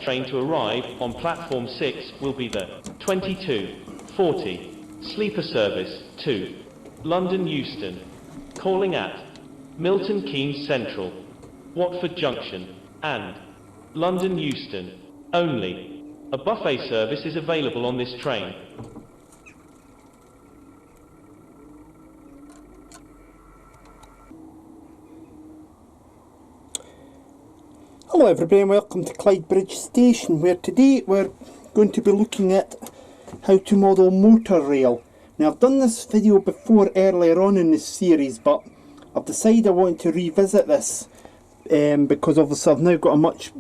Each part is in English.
train to arrive on platform 6 will be the 22:40 sleeper service to London Euston, calling at Milton Keynes Central, Watford Junction, and London Euston only. A buffet service is available on this train. Hello everybody and welcome to Clydebridge Station, where today we're going to be looking at how to model Motorail. Now, I've done this video before earlier on in this series, but I've decided I want to revisit this because obviously I've now got a much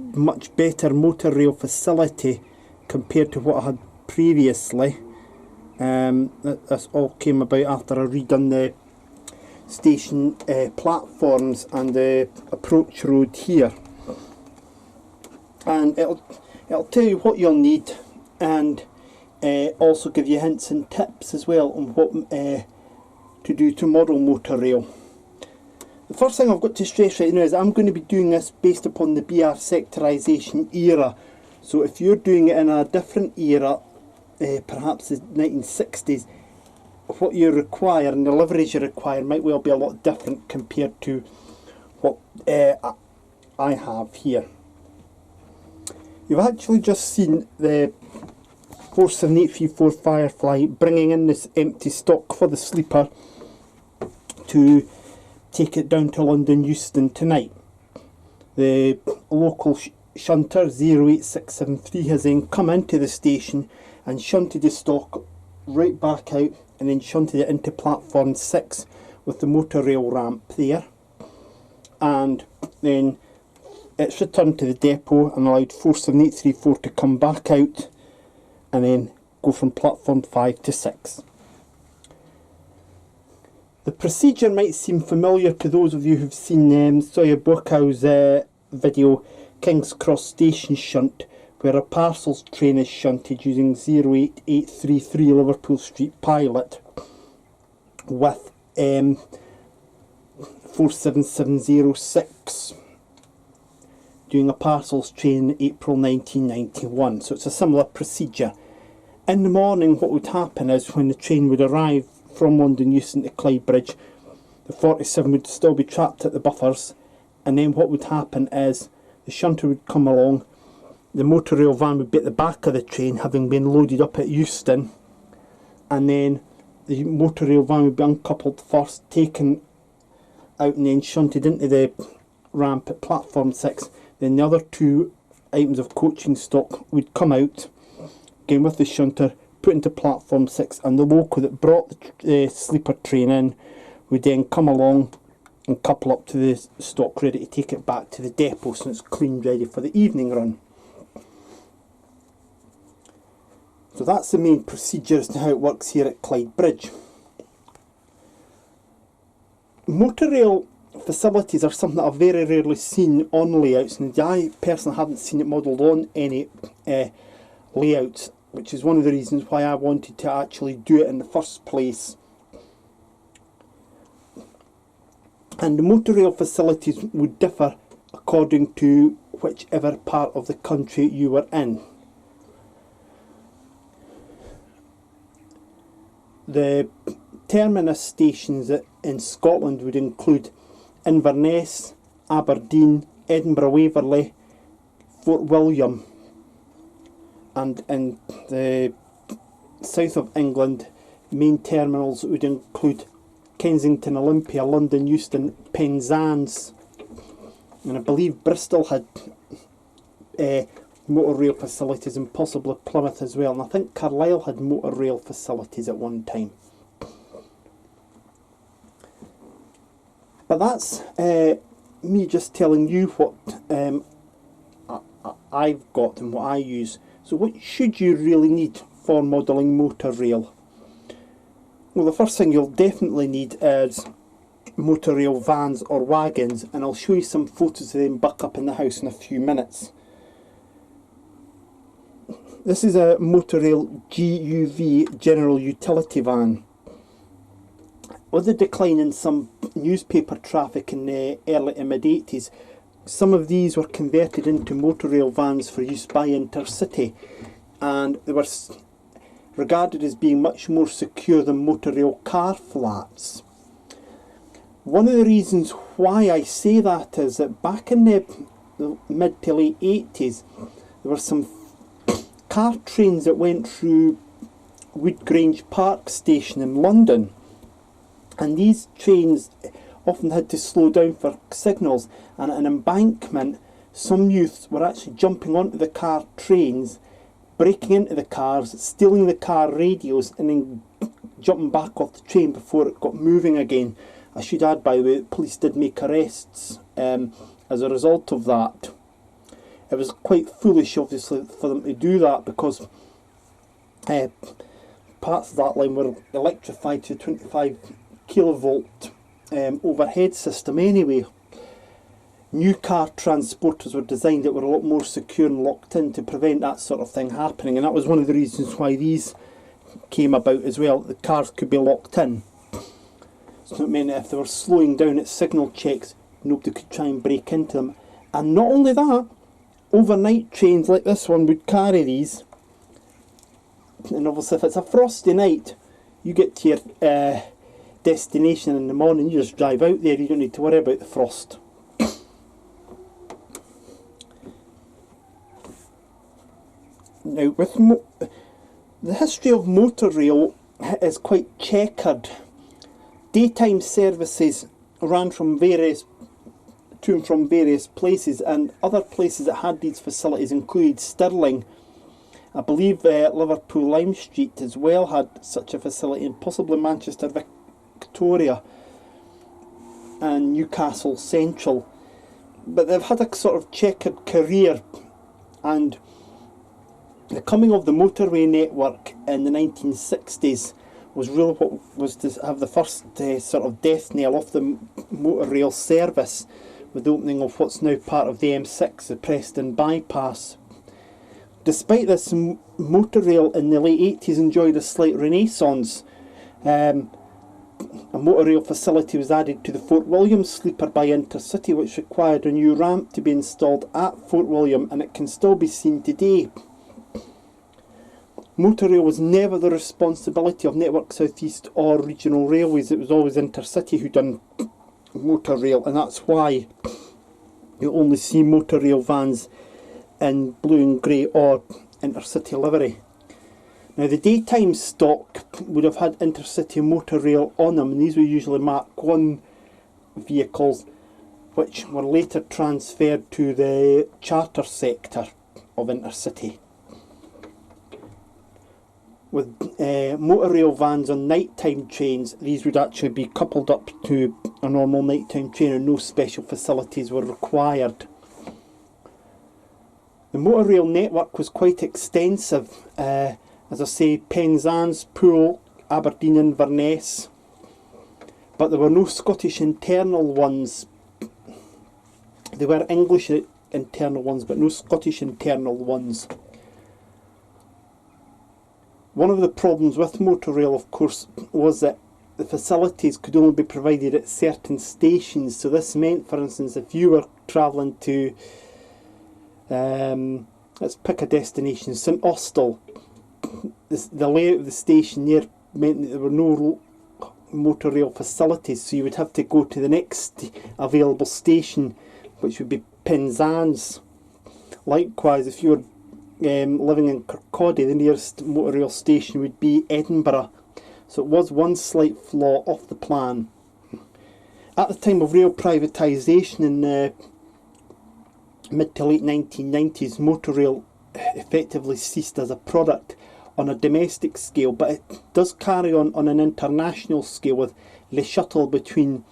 better Motorail facility compared to what I had previously. This all came about after I redone the station platforms and the approach road here. And it'll tell you what you'll need, and also give you hints and tips as well on what to do to model Motorail. The first thing I've got to stress right now is I'm going to be doing this based upon the BR sectorisation era. So if you're doing it in a different era, perhaps the 1960s, what you require and the liveries you require might well be a lot different compared to what I have here. You've actually just seen the 47834 Firefly bringing in this empty stock for the sleeper to take it down to London Euston tonight. The local shunter 08673 has then come into the station and shunted the stock right back out and then shunted it into platform 6 with the Motorail ramp there, and then it's returned to the depot and allowed 47834 to come back out and then go from platform 5 to 6. The procedure might seem familiar to those of you who've seen Soya Bokow's video King's Cross Station Shunt, where a parcels train is shunted using 08833 Liverpool Street Pilot with 47706. Doing a parcels train in April 1991. So it's a similar procedure. In the morning, what would happen is when the train would arrive from London Euston to Clydebridge, the 47 would still be trapped at the buffers, and then what would happen is the shunter would come along, the Motorail van would be at the back of the train having been loaded up at Euston, and then the Motorail van would be uncoupled first, taken out and then shunted into the ramp at platform 6. Then the other two items of coaching stock would come out, again with the shunter, put into platform 6, and the loco that brought the sleeper train in would then come along and couple up to the stock ready to take it back to the depot so it's cleaned ready for the evening run. So that's the main procedure as to how it works here at Clydebridge. Motorail facilities are something that I've very rarely seen on layouts, and I personally haven't seen it modelled on any layouts, which is one of the reasons why I wanted to actually do it in the first place. And the Motorail facilities would differ according to whichever part of the country you were in. The terminus stations in Scotland would include Inverness, Aberdeen, Edinburgh Waverley, Fort William, and in the south of England, main terminals would include Kensington Olympia, London Euston, Penzance, and I believe Bristol had Motorail facilities, and possibly Plymouth as well, and I think Carlisle had Motorail facilities at one time. But that's me just telling you what I've got and what I use. So what should you really need for modelling Motorail? Well, the first thing you'll definitely need is Motorail vans or wagons, and I'll show you some photos of them back up in the house in a few minutes. This is a Motorail GUV General Utility Van. With the decline in some newspaper traffic in the early to mid-80s, some of these were converted into Motorail vans for use by Intercity, and they were regarded as being much more secure than Motorail car flats. One of the reasons why I say that is that back in the mid to late 80s, there were some car trains that went through Woodgrange Park station in London, and these trains often had to slow down for signals, and at an embankment some youths were actually jumping onto the car trains, breaking into the cars, stealing the car radios, and then jumping back off the train before it got moving again. I should add, by the way, the police did make arrests as a result of that. It was quite foolish, obviously, for them to do that, because parts of that line were electrified to 25 kilovolt overhead system anyway. New car transporters were designed that were a lot more secure and locked in to prevent that sort of thing happening, and that was one of the reasons why these came about as well. The cars could be locked in, so it meant that if they were slowing down at signal checks, nobody could try and break into them. And not only that, overnight trains like this one would carry these, and obviously if it's a frosty night, you get to your destination in the morning, you just drive out there, you don't need to worry about the frost. Now, with the history of Motorail is quite checkered. Daytime services ran from to and from various places, and other places that had these facilities included Stirling. I believe Liverpool Lime Street as well had such a facility, and possibly Manchester Victoria and Newcastle Central. But they've had a sort of checkered career, and the coming of the motorway network in the 1960s was really what was to have the first sort of death knell off the Motorail service, with the opening of what's now part of the M6, the Preston bypass. Despite this, Motorail in the late 80s enjoyed a slight renaissance. A Motorail facility was added to the Fort William sleeper by Intercity, which required a new ramp to be installed at Fort William, and it can still be seen today. Motorail was never the responsibility of Network South East or regional railways. It was always Intercity who done Motorail, and that's why you only see Motorail vans in blue and grey or Intercity livery. Now, the daytime stock would have had Intercity Motorail on them, and these were usually Mark 1 vehicles, which were later transferred to the charter sector of Intercity. With Motorail vans on nighttime trains, these would actually be coupled up to a normal nighttime train, and no special facilities were required. The Motorail network was quite extensive. As I say, Penzance, Poole, Aberdeen, Inverness, but there were no Scottish internal ones. There were English internal ones, but no Scottish internal ones. One of the problems with Motorail, of course, was that the facilities could only be provided at certain stations. So this meant, for instance, if you were travelling to, let's pick a destination, St Austell, the layout of the station there meant that there were no Motorail facilities, so you would have to go to the next available station, which would be Penzance. Likewise, if you were living in Kirkcaldy, the nearest Motorail station would be Edinburgh. So it was one slight flaw of the plan. At the time of rail privatisation in the mid to late 1990s, Motorail effectively ceased as a product on a domestic scale, but it does carry on an international scale, with Le Shuttle between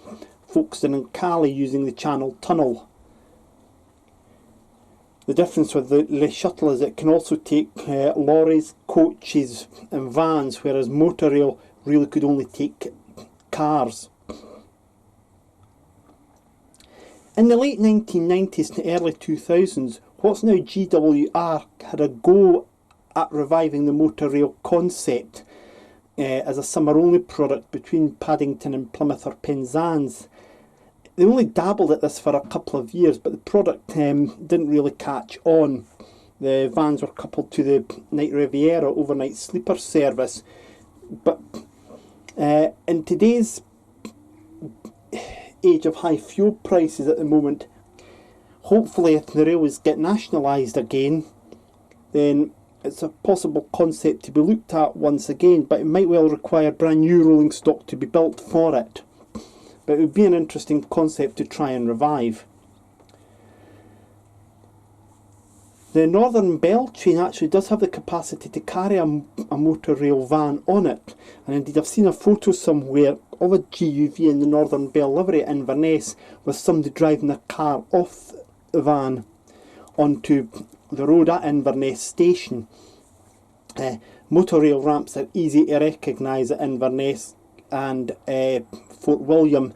Folkestone and Calais using the Channel Tunnel. The difference with the Le Shuttle is it can also take lorries, coaches and vans, whereas Motorail really could only take cars. In the late 1990s to early 2000s, what's now GWR had a go at reviving the Motorail concept as a summer-only product between Paddington and Plymouth or Penzance. they only dabbled at this for a couple of years, but the product didn't really catch on. The vans were coupled to the Night Riviera overnight sleeper service. But in today's age of high fuel prices at the moment, hopefully if the railways get nationalised again, then it's a possible concept to be looked at once again, but it might well require brand new rolling stock to be built for it. But it would be an interesting concept to try and revive. The Northern Belle train actually does have the capacity to carry a Motorail van on it, and indeed I've seen a photo somewhere of a GUV in the Northern Belle livery at Inverness with somebody driving a car off the van onto the road at Inverness station. Motorail ramps are easy to recognise at Inverness and Fort William.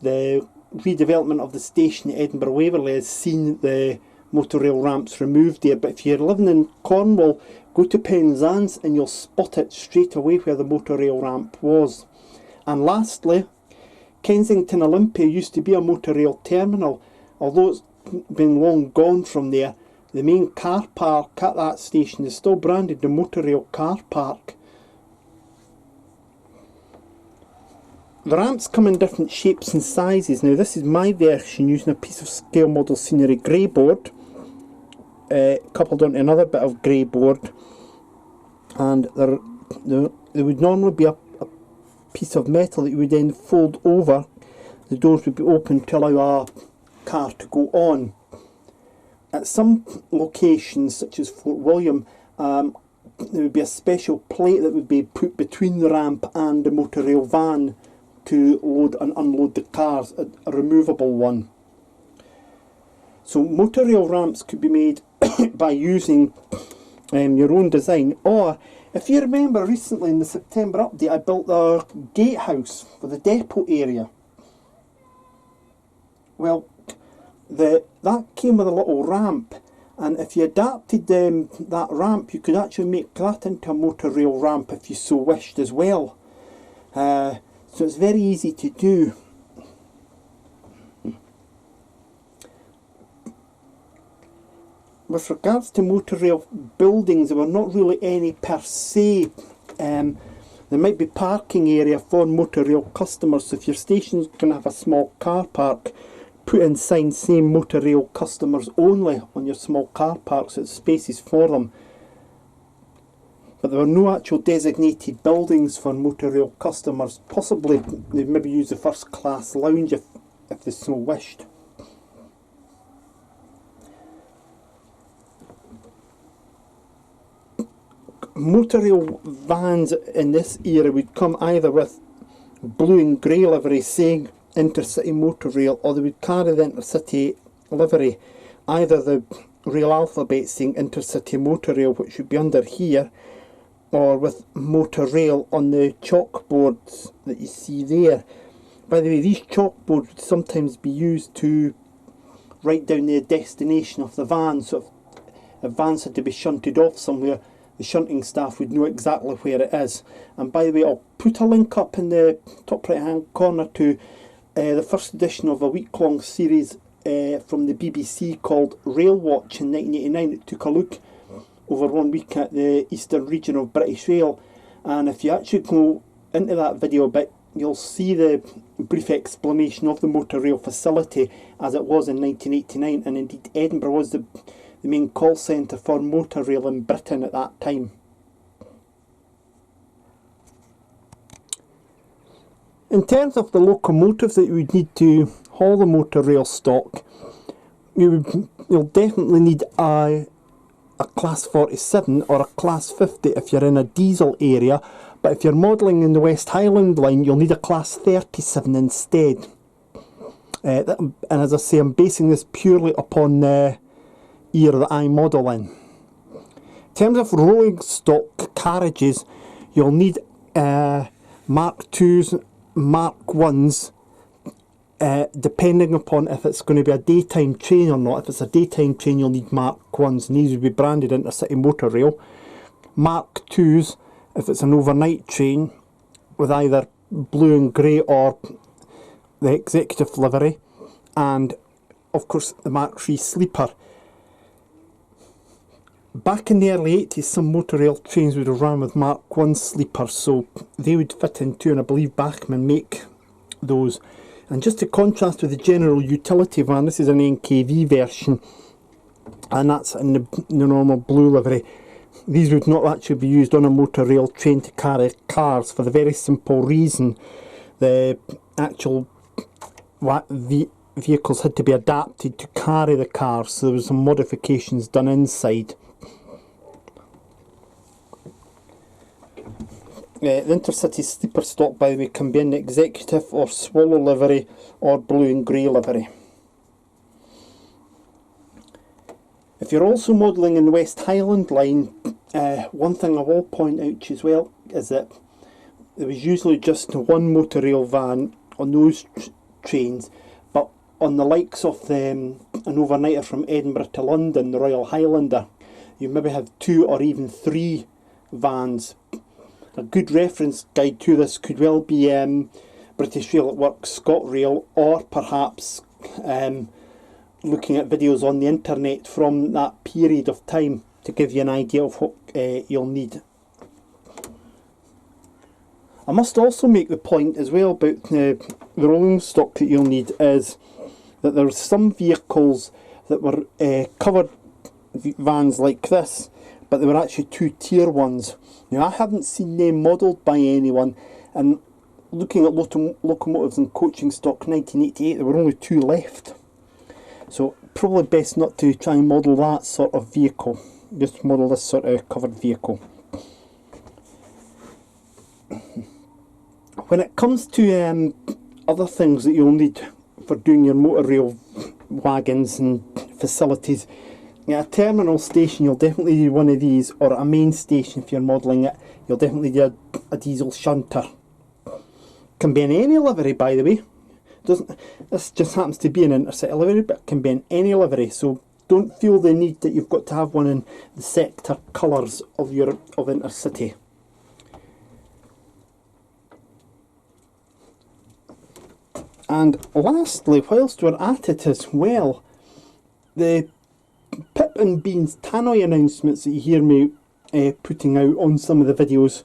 The redevelopment of the station at Edinburgh Waverley has seen the Motorail ramps removed there, but if you're living in Cornwall, go to Penzance and you'll spot it straight away where the Motorail ramp was. And lastly, Kensington Olympia used to be a Motorail terminal. Although it's been long gone from there, the main car park at that station is still branded the Motorail car park. The ramps come in different shapes and sizes. Now this is my version using a piece of scale model scenery grey board coupled onto another bit of grey board, and there would normally be a piece of metal that you would then fold over. The doors would be open to allow a car to go on. At some locations such as Fort William, there would be a special plate that would be put between the ramp and the Motorail van to load and unload the cars, a removable one. So Motorail ramps could be made by using your own design, or if you remember recently in the September update I built a gatehouse for the depot area. Well, that came with a little ramp, and if you adapted that ramp you could actually make that into a Motorail ramp if you so wished as well. So it's very easy to do. With regards to Motorail buildings, there were not really any per se. There might be parking area for Motorail customers, so if your station's going to have a small car park, put in signs saying Motorail customers only on your small car parks, so it's spaces for them. But there were no actual designated buildings for Motorail customers. Possibly they'd maybe use the first class lounge if they so wished. Motorail vans in this era would come either with blue and grey livery saying Intercity Motorail, or they would carry the Intercity livery, either the rail alphabet saying Intercity Motorail, which would be under here, or with Motorail on the chalkboards that you see there. By the way, these chalkboards would sometimes be used to write down the destination of the van, so if vans had to be shunted off somewhere, the shunting staff would know exactly where it is. And by the way, I'll put a link up in the top right hand corner to the first edition of a week-long series from the BBC called Rail Watch in 1989. It took a look over 1 week at the eastern region of British Rail, and if you actually go into that video a bit, you'll see the brief explanation of the Motorail facility as it was in 1989, and indeed Edinburgh was the main call centre for Motorail in Britain at that time. In terms of the locomotives that you would need to haul the Motorail stock, you'll definitely need a Class 47 or a Class 50 if you're in a diesel area, but if you're modelling in the West Highland line you'll need a Class 37 instead. And as I say, I'm basing this purely upon the era that I model in. In terms of rolling stock carriages, you'll need Mark 2s, Mark 1s, depending upon if it's going to be a daytime train or not. If it's a daytime train you'll need Mark 1s, and these will be branded Intercity Motorail. Mark 2s if it's an overnight train with either blue and grey or the executive livery. and of course the Mark III sleeper. Back in the early 80s, some Motorail trains would have run with Mark I sleepers, so they would fit into, and I believe Bachmann make those. And just to contrast with the general utility van, this is an NKV version, and that's in the normal blue livery. These would not actually be used on a Motorail train to carry cars, for the very simple reason the actual vehicles had to be adapted to carry the cars, so there was some modifications done inside. The Intercity sleeper stock, by the way, can be in the executive or swallow livery or blue and grey livery. If you're also modelling in the West Highland line, one thing I will point out to you as well is that there was usually just one Motorail van on those trains, but on the likes of an overnighter from Edinburgh to London, the Royal Highlander, you maybe have 2 or even 3 vans. A good reference guide to this could well be British Rail at Work, ScotRail, or perhaps looking at videos on the internet from that period of time to give you an idea of what you'll need. I must also make the point as well about the rolling stock that you'll need is that there are some vehicles that were covered vans like this, but they were actually 2-tier ones. Now, I haven't seen them modelled by anyone, and looking at locomotives and coaching stock 1988, there were only 2 left. So probably best not to try and model that sort of vehicle, just model this sort of covered vehicle. When it comes to other things that you'll need for doing your Motorail wagons and facilities, a terminal station, you'll definitely need one of these, or a main station if you're modelling it. You'll definitely need a diesel shunter. Can be in any livery, by the way. This just happens to be an Intercity livery, but it can be in any livery, so don't feel the need that you've got to have one in the sector colours of Intercity. And lastly, whilst we're at it as well, the Pip and Bean's tannoy announcements that you hear me putting out on some of the videos,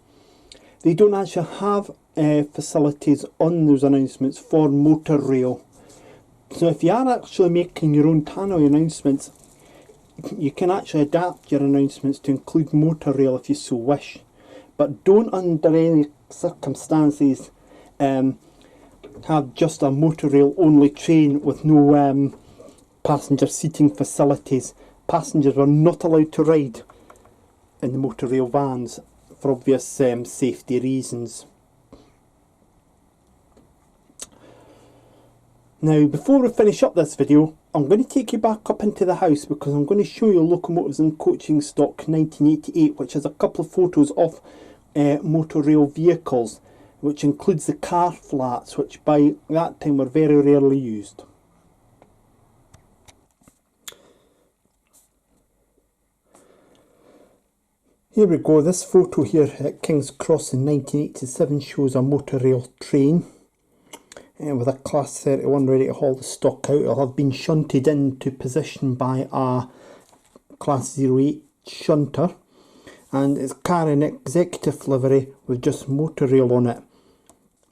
they don't actually have facilities on those announcements for Motorail. So if you are actually making your own tannoy announcements, you can actually adapt your announcements to include Motorail if you so wish. But don't under any circumstances have just a Motorail only train with no passenger seating facilities. Passengers were not allowed to ride in the Motorail vans for obvious safety reasons. Now, before we finish up this video, I'm going to take you back up into the house because I'm going to show you locomotives and coaching stock 1988, which has a couple of photos of Motorail vehicles, which includes the car flats, which by that time were very rarely used. Here we go, this photo here at King's Cross in 1987 shows a Motorail train with a Class 31 ready to haul the stock out. It'll have been shunted into position by a Class 08 shunter, and it's carrying executive livery with just Motorail on it.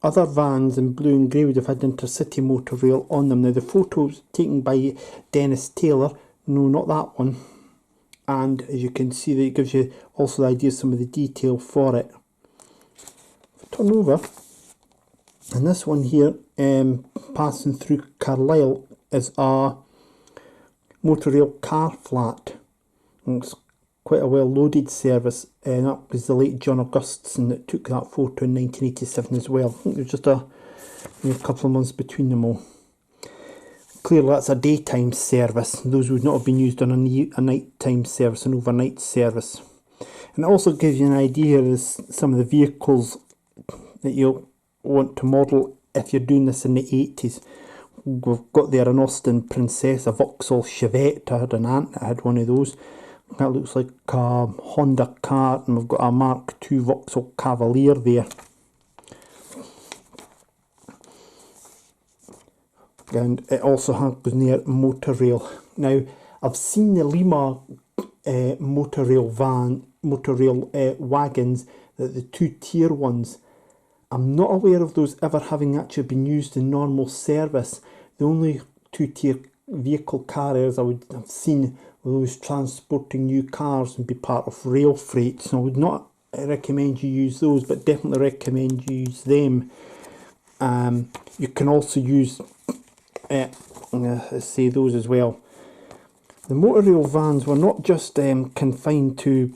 Other vans in blue and grey would have had Intercity Motorail on them. Now the photo's taken by Dennis Taylor, no, not that one. And as you can see, that it gives you also the idea of some of the detail for it. Turn over, and this one here, passing through Carlisle, is a Motorail car flat. And it's quite a well loaded service, and that was the late John Augustin that took that photo in 1987 as well. I think there's just a couple of months between them all. Clearly that's a daytime service. Those would not have been used on a nighttime service, an overnight service. And it also gives you an idea of some of the vehicles that you'll want to model if you're doing this in the 80s. We've got there an Austin Princess, a Vauxhall Chevette. I had an aunt that had one of those. That looks like a Honda car, and we've got a Mark II Vauxhall Cavalier there. and it also goes near Motorail. Now, I've seen the Lima Motorail wagons, the two-tier ones. I'm not aware of those ever having actually been used in normal service. The only two-tier vehicle carriers I would have seen were those transporting new cars and be part of rail freight. So I would not recommend you use those, but definitely recommend you use them. You can also use say those as well. The Motorail vans were not just confined to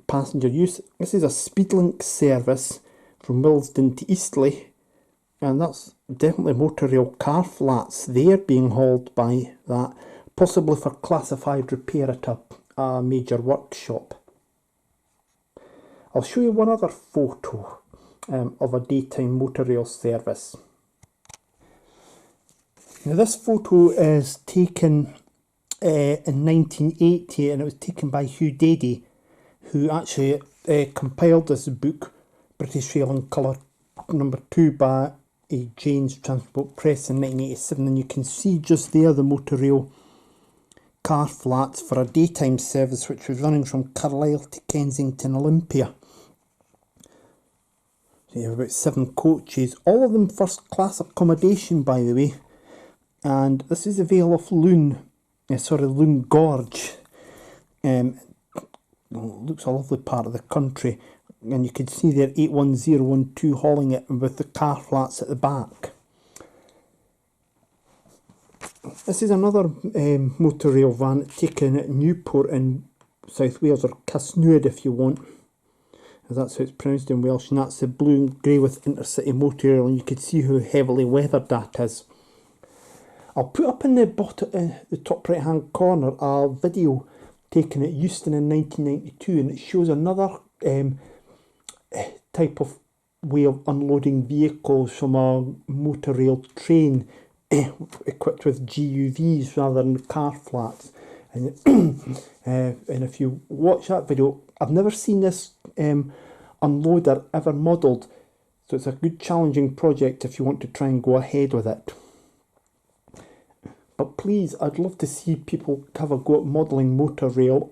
passenger use. This is a Speedlink service from Willesden to Eastleigh, and that's definitely Motorail car flats there being hauled by that, possibly for classified repair at a major workshop. I'll show you one other photo of a daytime Motorail service. Now this photo is taken in 1980, and it was taken by Hugh Dady, who actually compiled this book, British Rail in Colour #2 by Jane's Transport Press in 1987, and you can see just there the Motorail car flats for a daytime service which was running from Carlisle to Kensington Olympia. So you have about 7 coaches, all of them first class accommodation by the way, and this is the Vale of Lune, Lune Gorge. Looks a lovely part of the country, and you can see there 81012 hauling it with the car flats at the back. This is another Motorail van taken at Newport in South Wales, or Casnwyd if you want, as that's how it's pronounced in Welsh, and that's the blue and grey with Intercity Motorail, and you can see how heavily weathered that is. I'll put up in the bottom, the top right hand corner, a video taken at Euston in 1992, and it shows another type of way of unloading vehicles from a Motorail train equipped with GUVs rather than car flats. And, and if you watch that video, I've never seen this unloader ever modelled, so it's a good challenging project if you want to try and go ahead with it. But please, I'd love to see people have a go at modelling Motorail.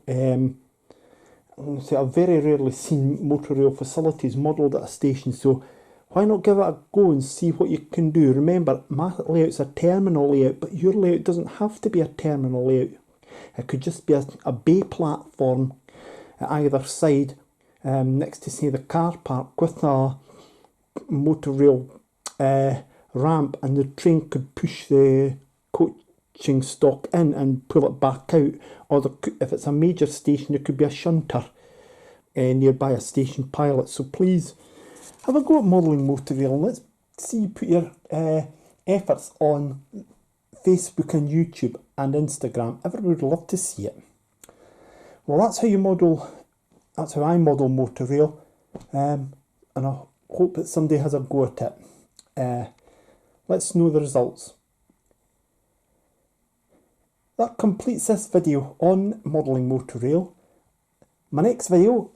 I've very rarely seen Motorail facilities modelled at a station, so why not give it a go and see what you can do? Remember, my layout's a terminal layout, but your layout doesn't have to be a terminal layout. It could just be a bay platform at either side, next to, say, the car park, with a Motorail ramp, and the train could push the coaching stock in and pull it back out. Or if it's a major station, there could be a shunter nearby, a station pilot. So please have a go at modelling Motorail, and let's see you put your efforts on Facebook and YouTube and Instagram. Everyone would love to see it. Well, that's how I model Motorail, and I hope that somebody has a go at it. Let's know the results. That completes this video on modelling Motorail. My next video,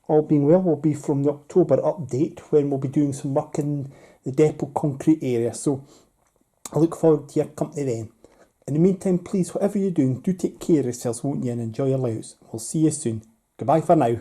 all being well, will be from the October update, when we'll be doing some work in the depot concrete area. So I look forward to your company then. In the meantime, please, whatever you're doing, do take care of yourselves, won't you, and enjoy your lives. We'll see you soon. Goodbye for now.